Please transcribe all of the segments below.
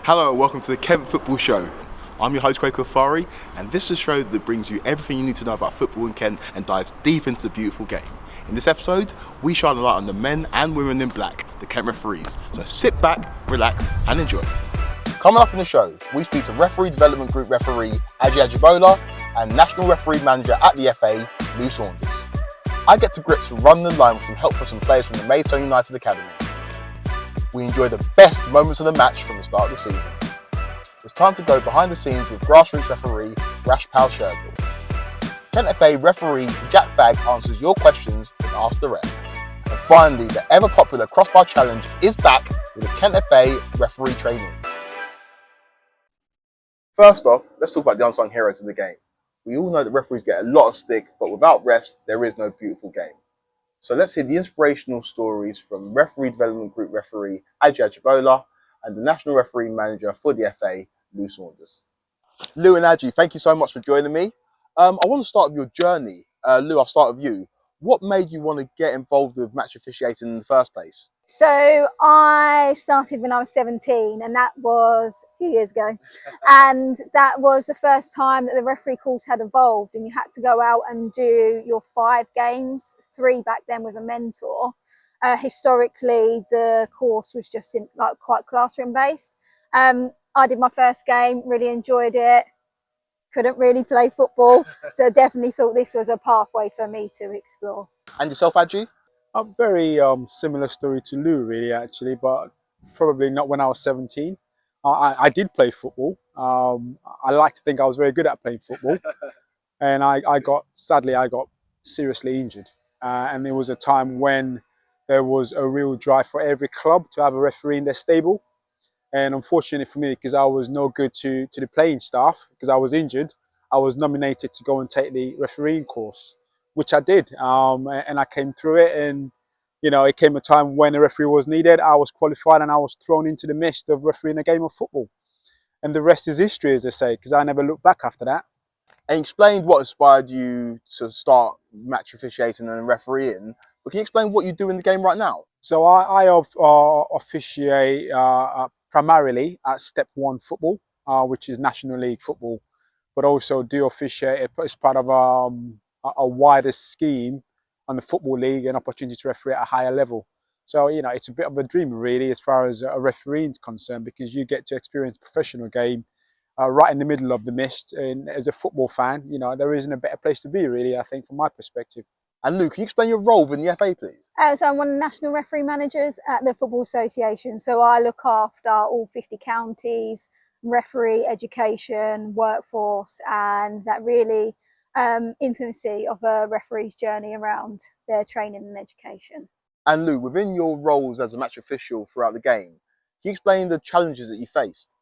Hello and welcome to the Kent Football Show. I'm your host Kweku Afari, and this is a show that brings you everything you need to know about football in Kent and dives deep into the beautiful game. In this episode, we shine a light on the men and women in black, the Kent referees. So sit back, relax and enjoy. Coming up in the show, we speak to Referee Development Group referee Ajibola and National Referee Manager at the FA, Lou Saunders. I get to grips with running the line with some help from some players from the Maidstone United Academy. We enjoy the best moments of the match from the start of the season. It's time to go behind the scenes with grassroots referee Rashpal Shergill. Kent FA referee Jack Fagg answers your questions and Ask the Ref. And finally, the ever popular crossbar challenge is back with the Kent FA referee trainees. First off, let's talk about the unsung heroes of the game. We all know that referees get a lot of stick, but without refs, there is no beautiful game. So let's hear the inspirational stories from Referee Development Group referee Ajibola and the National Referee Manager for the FA, Lou Saunders. Lou and Aji, thank you so much for joining me. I want to start with your journey. Lou, I'll start with you. What made you want to get involved with match officiating in the first place? So I started when I was 17, and that was a few years ago. And that was the first time that the referee course had evolved, and you had to go out and do your 5 games, 3 back then with a mentor. Historically, the course was just quite classroom based. I did my first game, really enjoyed it. Couldn't really play football, so definitely thought this was a pathway for me to explore. And yourself, Aji? A very similar story to Lou, really, actually, but probably not when I was 17. I did play football. I like to think I was very good at playing football. And sadly, I got seriously injured. And there was a time when there was a real drive for every club to have a referee in their stable. And unfortunately for me, because I was no good to the playing staff, because I was injured, I was nominated to go and take the refereeing course, which I did. And I came through it, and you know, it came a time when a referee was needed. I was qualified and I was thrown into the mist of refereeing a game of football. And the rest is history, as I say, because I never looked back after that. And explained what inspired you to start match officiating and refereeing, but can you explain what you do in the game right now? So I officiate primarily at Step 1 football, which is National League football, but also do officiate as part of a wider scheme on the Football League, an opportunity to referee at a higher level. So, you know, it's a bit of a dream, really, as far as a refereeing is concerned, because you get to experience a professional game right in the middle of the mist. And as a football fan, you know, there isn't a better place to be, really, I think, from my perspective. And Lou, can you explain your role within the FA, please? So I'm one of the national referee managers at the Football Association. So I look after all 50 counties, referee education, workforce, and that really intimacy of a referee's journey around their training and education. And Lou, within your roles as a match official throughout the game, can you explain the challenges that you faced?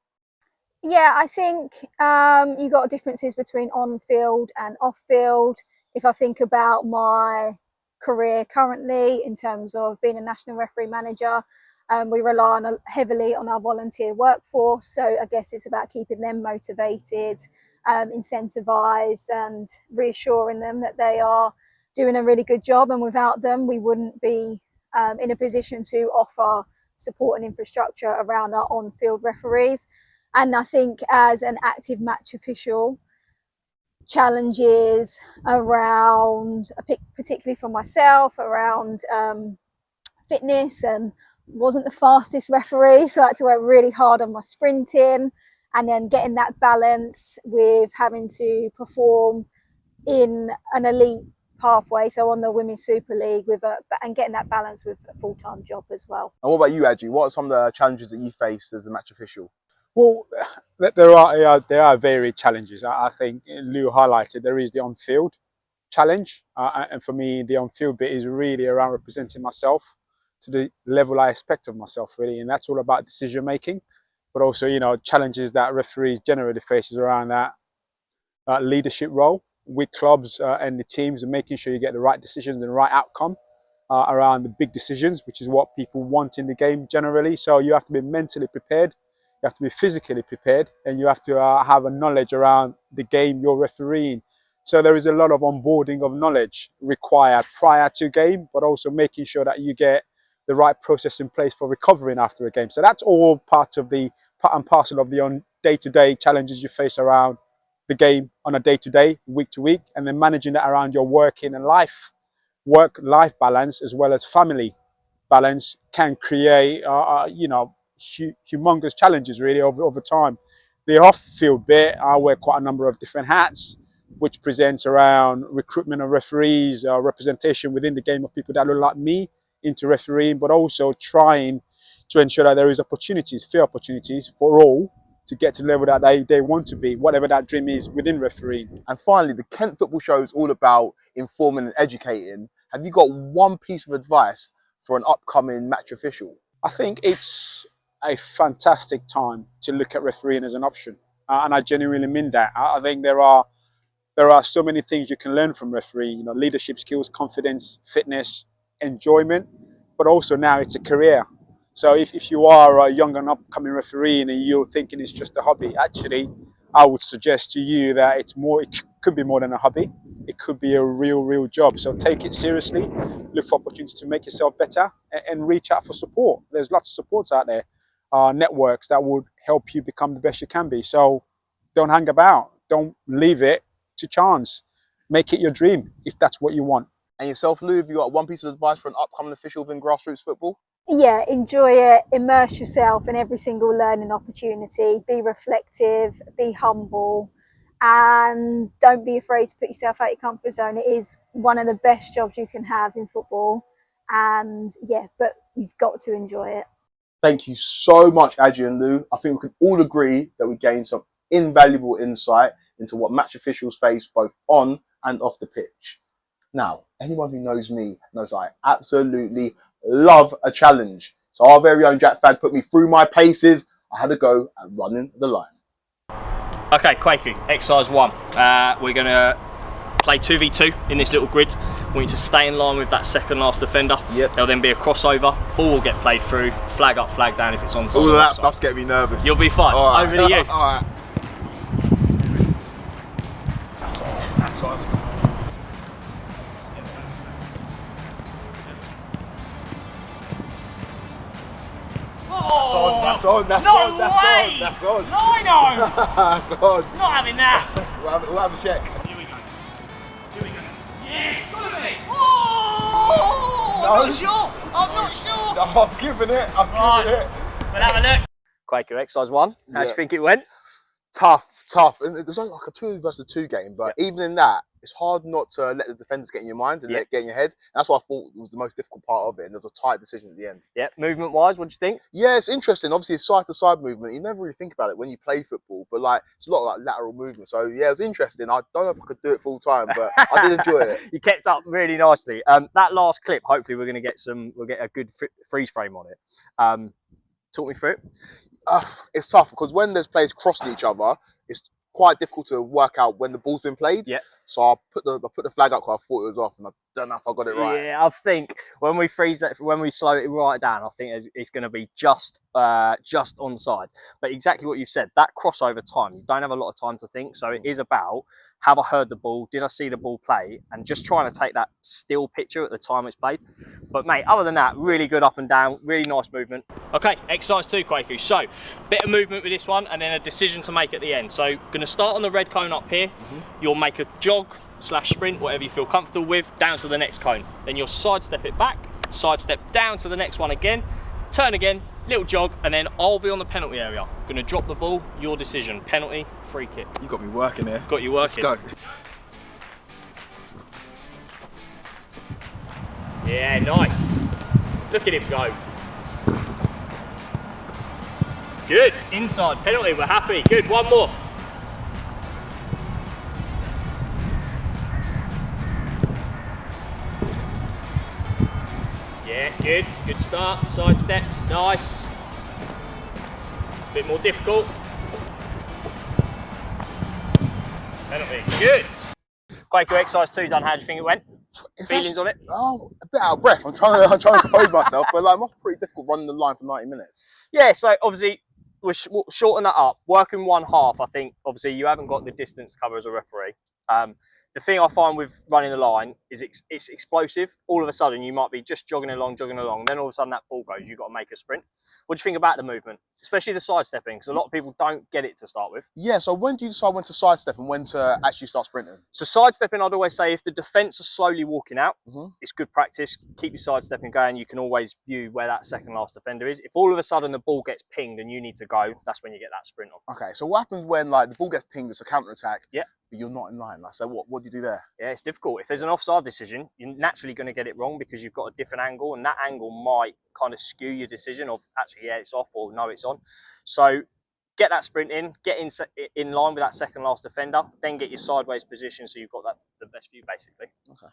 Yeah, I think you got differences between on-field and off-field. If I think about my career currently in terms of being a national referee manager, we rely heavily on our volunteer workforce. So I guess it's about keeping them motivated, incentivised, and reassuring them that they are doing a really good job. And without them, we wouldn't be in a position to offer support and infrastructure around our on-field referees. And I think as an active match official, challenges around, particularly for myself, around fitness, and wasn't the fastest referee, so I had to work really hard on my sprinting, and then getting that balance with having to perform in an elite pathway, so on the Women's Super League, and getting that balance with a full-time job as well. And what about you, Aji? What are some of the challenges that you faced as a match official? Well, there are varied challenges. I think Lou highlighted there is the on-field challenge, and for me, the on-field bit is really around representing myself to the level I expect of myself, really, and that's all about decision making, but also, you know, challenges that referees generally face around that leadership role with clubs and the teams, and making sure you get the right decisions and the right outcome around the big decisions, which is what people want in the game generally. So you have to be mentally prepared. You have to be physically prepared, and you have to have a knowledge around the game you're refereeing. So there is a lot of onboarding of knowledge required prior to game, but also making sure that you get the right process in place for recovering after a game. So that's all part and parcel of the day-to-day challenges you face around the game on a day-to-day, week-to-week, and then managing that around your working and work-life balance as well as family balance can create, humongous challenges really over time. The off-field bit, I wear quite a number of different hats, which presents around recruitment of referees, representation within the game of people that look like me into refereeing, but also trying to ensure that there is fair opportunities for all to get to the level that they want to be, whatever that dream is within refereeing. And finally, the Kent Football Show is all about informing and educating. Have you got one piece of advice for an upcoming match official? I think it's a fantastic time to look at refereeing as an option. And I genuinely mean that. I think there are so many things you can learn from refereeing, leadership skills, confidence, fitness, enjoyment, but also now it's a career. So if you are a young and upcoming referee and you're thinking it's just a hobby, actually, I would suggest to you that it could be more than a hobby. It could be a real job. So take it seriously, look for opportunities to make yourself better and reach out for support. There's lots of supports out there, networks that would help you become the best you can be. So don't hang about, don't leave it to chance. Make it your dream if that's what you want. And yourself, Lou, have you got one piece of advice for an upcoming official within grassroots football? Yeah, enjoy it, immerse yourself in every single learning opportunity, be reflective, be humble, and don't be afraid to put yourself out your comfort zone. It is one of the best jobs you can have in football, and yeah, but you've got to enjoy it. Thank you so much, Aji and Lou. I think we can all agree that we gained some invaluable insight into what match officials face both on and off the pitch. Now, anyone who knows me knows I absolutely love a challenge. So our very own Jack Fagg put me through my paces. I had a go at running the line. Okay, Kweku, exercise 1. We're going to play 2v2 in this little grid. We need to stay in line with that second last defender. Yep. There'll then be a crossover. Ball will get played through. Flag up, flag down if it's onside. All of that stuff's getting me nervous. You'll be fine. All right. Over to you. All right. That's on. That's on. That's on. Not having that. We'll have a check. Here we go. Yes, got me. Oh, No. I'm not sure. No, I'm giving it. We'll have a look. Kweku, exercise 1. How do you think it went? Tough. And it was only like a 2 versus 2 game, but even in that, it's hard not to let the defenders get in your mind and let it get in your head. And that's what I thought was the most difficult part of it. And there was a tight decision at the end. Yeah, movement-wise, what do you think? Yeah, it's interesting. Obviously, it's side-to-side movement. You never really think about it when you play football, but like it's a lot of like lateral movement. So yeah, it's interesting. I don't know if I could do it full time, but I did enjoy it. You kept up really nicely. That last clip, hopefully, we'll get a good freeze frame on it. Talk me through it. It's tough because when there's players crossing each other, it's quite difficult to work out when the ball's been played. Yeah. So I put the flag up because I thought it was off, and I don't know if I got it right. Yeah, I think when we slow it right down, I think it's going to be just onside. But exactly what you said, that crossover time, you don't have a lot of time to think. So it is about, have I heard the ball? Did I see the ball play? And just trying to take that still picture at the time it's played. But mate, other than that, really good up and down, really nice movement. Okay, exercise 2, Kweku. So, bit of movement with this one and then a decision to make at the end. So, going to start on the red cone up here. You'll make a jog/sprint, whatever you feel comfortable with, down to the next cone. Then you'll sidestep it back, sidestep down to the next one again, turn again, little jog, and then I'll be on the penalty area. Going to drop the ball, your decision. Penalty, free kick. You got me working here. Got you working. Let's go. Yeah, nice. Look at him go. Good, inside, penalty, we're happy. Good, one more. Yeah, good start, side steps, nice. Bit more difficult. Penalty, good. Kweku, exercise 2 done, how do you think it went? Feelings on it? Oh, a bit out of breath. I'm trying to compose myself, but like, it must be pretty difficult running the line for 90 minutes. Yeah, so obviously we'll shorten that up. Working one half, I think, obviously you haven't got the distance to cover as a referee. The thing I find with running the line is it's explosive. All of a sudden, you might be just jogging along. Then all of a sudden, that ball goes. You've got to make a sprint. What do you think about the movement, especially the sidestepping? Because a lot of people don't get it to start with. Yeah, so when do you decide when to sidestep and when to actually start sprinting? So sidestepping, I'd always say if the defence are slowly walking out, it's good practice. Keep your sidestepping going. You can always view where that second last defender is. If all of a sudden the ball gets pinged and you need to go, that's when you get that sprint on. Okay, so what happens when like the ball gets pinged, it's a counter-attack, yeah, but you're not in line? Like, so what do you do there? Yeah, it's difficult. If there's an offside decision, you're naturally going to get it wrong because you've got a different angle, and that angle might kind of skew your decision of actually, yeah, it's off or no, it's on. So get that sprint in, get in line with that second last defender, then get your sideways position so you've got the best view basically. Okay.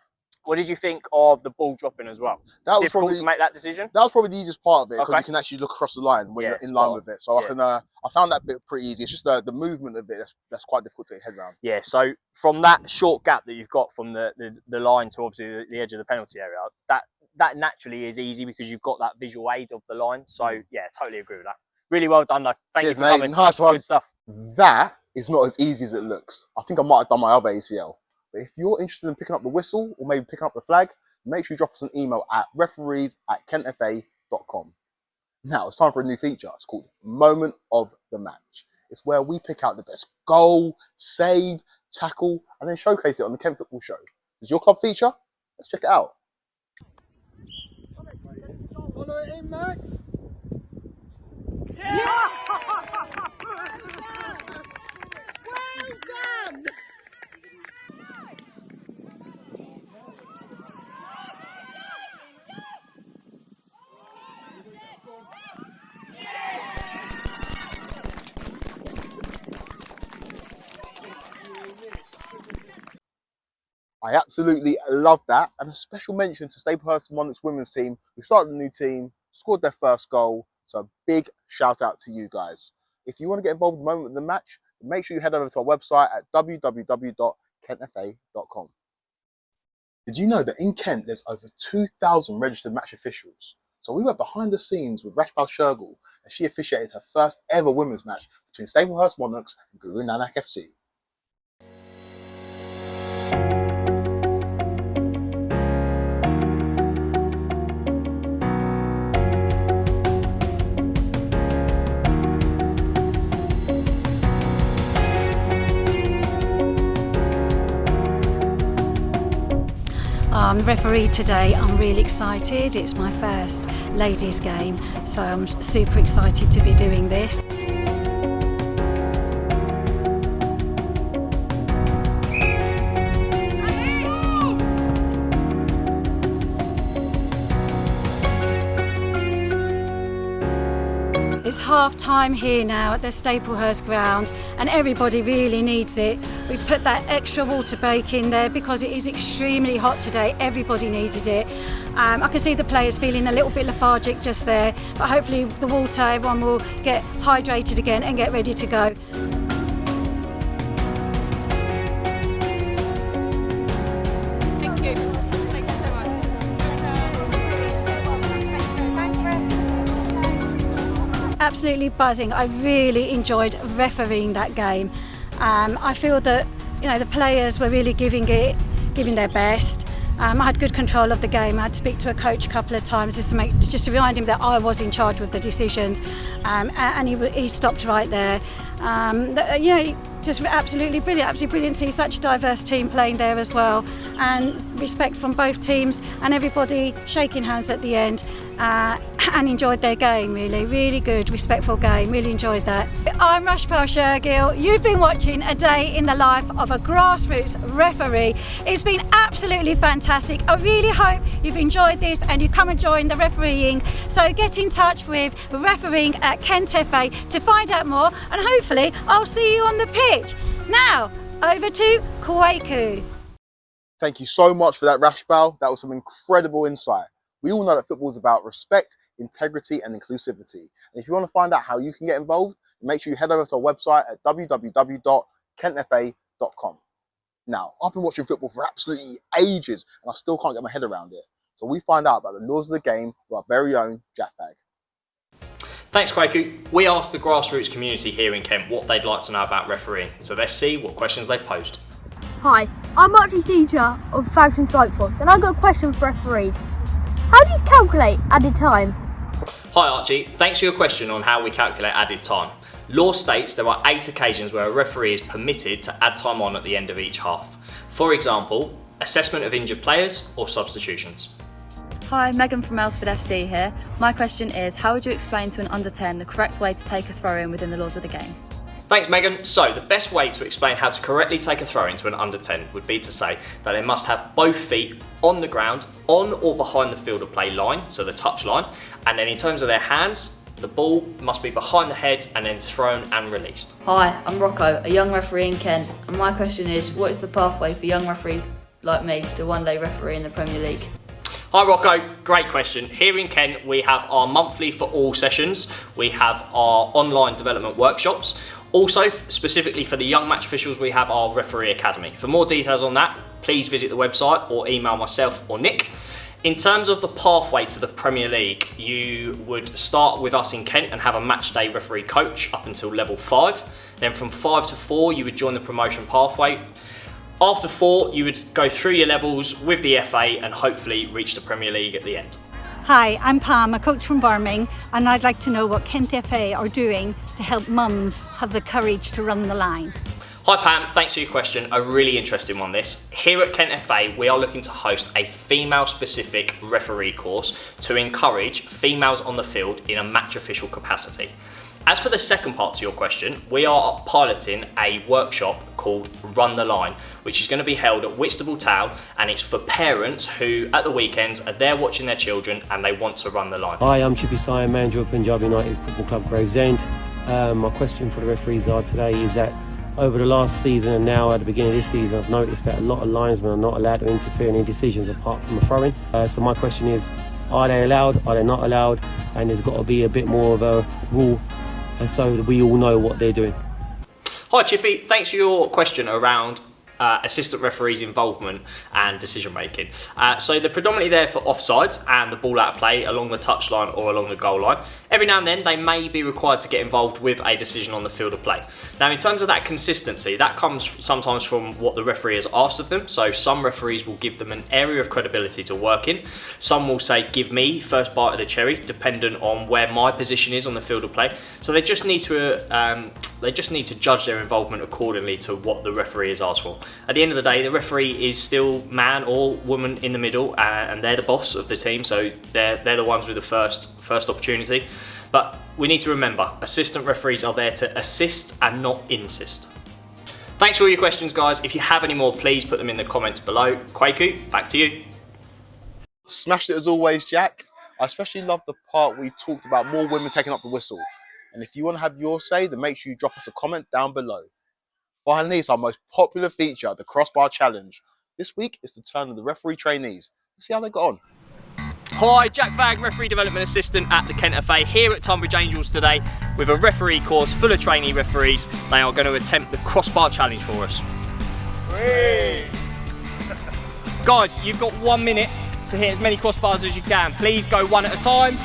What did you think of the ball dropping as well? That was difficult to make that decision? That was probably the easiest part of it because you can actually look across the line when you're in line with it. So I found that bit pretty easy. It's just the movement of it that's quite difficult to get your head around. Yeah, so from that short gap that you've got from the line to obviously the edge of the penalty area, that naturally is easy because you've got that visual aid of the line. So yeah, totally agree with that. Really well done though. Thank you for coming. Nice one. Good stuff. That is not as easy as it looks. I think I might have done my other ACL. But if you're interested in picking up the whistle or maybe picking up the flag, make sure you drop us an email at referees@kentfa.com. Now, it's time for a new feature. It's called Moment of the Match. It's where we pick out the best goal, save, tackle, and then showcase it on the Kent Football Show. Is your club feature? Let's check it out. Follow it in, Max. Yeah! Well done! I absolutely love that, and a special mention to Staplehurst Monarchs women's team who started a new team, scored their first goal, so a big shout out to you guys. If you want to get involved in the moment of the match, make sure you head over to our website at www.kentfa.com. Did you know that in Kent there's over 2,000 registered match officials? So we went behind the scenes with Rashpal Shergill as she officiated her first ever women's match between Staplehurst Monarchs and Guru Nanak FC. I'm the referee today. I'm really excited. It's my first ladies game, so I'm super excited to be doing this. It's half time here now at the Staplehurst ground and everybody really needs it. We've put that extra water break in there because it is extremely hot today. Everybody needed it. I can see the players feeling a little bit lethargic just there, but hopefully the water, everyone will get hydrated again and get ready to go. Absolutely buzzing. I really enjoyed refereeing that game. I feel that the players were really giving their best. I had good control of the game. I had to speak to a coach a couple of times just to remind him that I was in charge of the decisions, and he stopped right there. Just absolutely brilliant to see such a diverse team playing there as well, and respect from both teams and everybody shaking hands at the end, and enjoyed their game. Really good, respectful game. Really enjoyed that. I'm Rashpal Shergill. You've been watching a day in the life of a grassroots referee. It's been absolutely fantastic. I really hope you've enjoyed this and you come and join the refereeing. So get in touch with refereeing at Kent FA to find out more, and hopefully I'll see you on the pitch. Now, over to Kweku. Thank you so much for that, Rashpal. That was some incredible insight. We all know that football is about respect, integrity, and inclusivity. And if you want to find out how you can get involved, make sure you head over to our website at www.kentfa.com. Now, I've been watching football for absolutely ages, and I still can't get my head around it. So we find out about the laws of the game with our very own Jack Fagg. Thanks, Kweku. We asked the grassroots community here in Kent what they'd like to know about refereeing, so let's see what questions they've posed. Hi, I'm Archie teacher of Falcon Strike Force, and I've got a question for referees. How do you calculate added time? Hi Archie, thanks for your question on how we calculate added time. Law states there are 8 occasions where a referee is permitted to add time on at the end of each half. For example, assessment of injured players or substitutions. Hi, Megan from Elsford FC here. My question is, how would you explain to an under 10 the correct way to take a throw-in within the laws of the game? Thanks Megan. So the best way to explain how to correctly take a throw into an under 10 would be to say that they must have both feet on the ground, on or behind the field of play line, so the touch line, and then in terms of their hands, the ball must be behind the head and then thrown and released. Hi, I'm Rocco, a young referee in Kent, and my question is, what is the pathway for young referees like me to one day referee in the Premier League? Hi Rocco, great question. Here in Kent we have our monthly for all sessions, we have our online development workshops. Also, specifically for the young match officials, we have our referee academy. For more details on that, please visit the website or email myself or Nick. In terms of the pathway to the Premier League, you would start with us in Kent and have a match day referee coach up until level 5. Then from 5 to 4, you would join the promotion pathway. After 4, you would go through your levels with the FA and hopefully reach the Premier League at the end. Hi, I'm Pam, a coach from Birmingham, and I'd like to know what Kent FA are doing to help mums have the courage to run the line. Hi Pam, thanks for your question, a really interesting one this. Here at Kent FA we are looking to host a female specific referee course to encourage females on the field in a match official capacity. As for the second part to your question, we are piloting a workshop called Run the Line, which is going to be held at Whitstable Town, and it's for parents who at the weekends are there watching their children and they want to run the line. Hi, I'm Chippy Sai, manager of Punjab United Football Club Gravesend. My question for the referees today is that over the last season and now at the beginning of this season, I've noticed that a lot of linesmen are not allowed to interfere in any decisions apart from a throw-in. So my question is, are they allowed, are they not allowed? And there's got to be a bit more of a rule so that we all know what they're doing. Hi Chippy, thanks for your question around assistant referees' involvement and decision making. So they're predominantly there for offsides and the ball out of play along the touchline or along the goal line. Every now and then they may be required to get involved with a decision on the field of play. Now in terms of that consistency, that comes sometimes from what the referee has asked of them. So some referees will give them an area of credibility to work in. Some will say, give me first bite of the cherry, dependent on where my position is on the field of play. So they just need to judge their involvement accordingly to what the referee has asked for. At the end of the day, the referee is still man or woman in the middle, and they're the boss of the team, so they're the ones with the first opportunity. But we need to remember, assistant referees are there to assist and not insist. Thanks for all your questions, guys. If you have any more, please put them in the comments below. Kweku, back to you. Smashed it as always, Jack. I especially love the part we talked about more women taking up the whistle. And if you want to have your say, then make sure you drop us a comment down below. Finally, it's our most popular feature, the Crossbar Challenge. This week, it's the turn of the referee trainees. Let's see how they got on. Hi, Jack Fagg, Referee Development Assistant at the Kent FA, here at Tunbridge Angels today with a referee course full of trainee referees. They are going to attempt the Crossbar Challenge for us. Guys, you've got 1 minute to hit as many crossbars as you can. Please go one at a time.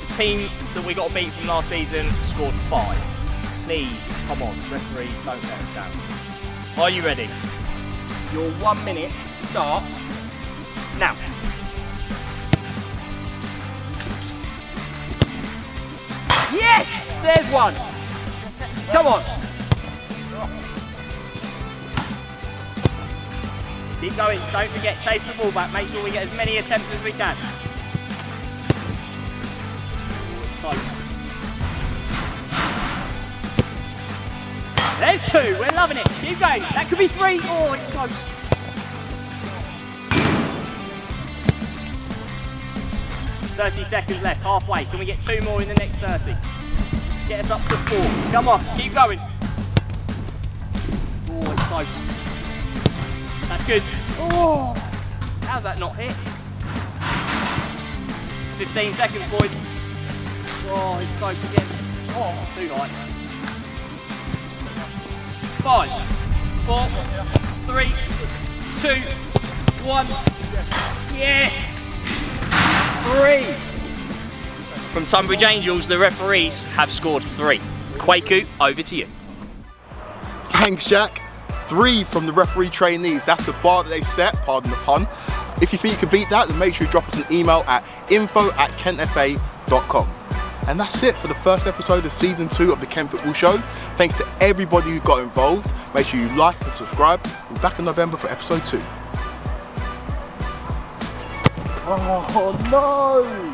The team that we got to beat from last season scored 5. Please, come on, referees, don't let us down. Are you ready? Your 1 minute starts now. Yes! There's one. Come on. Keep going, don't forget, chase the ball back. Make sure we get as many attempts as we can. There's 2, we're loving it. Keep going, that could be 3. Oh, it's close. "30 seconds left, halfway. Can we get 2 more in the next 30? Get us up to 4. Come on, keep going. Oh, it's close. That's good. Oh, how's that not hit? 15 seconds, boys. Oh, it's close again. Oh, too high. 5, 4, 3, 2, 1. Yes! 3. From Tunbridge Angels, the referees have scored 3. Kweku, over to you. Thanks, Jack. 3 from the referee trainees. That's the bar that they set, pardon the pun. If you think you can beat that, then make sure you drop us an email at info@kentfa.com. And that's it for the first episode of season 2 of the Kent Football Show. Thanks to everybody who got involved. Make sure you like and subscribe. We'll be back in November for episode 2. Oh no!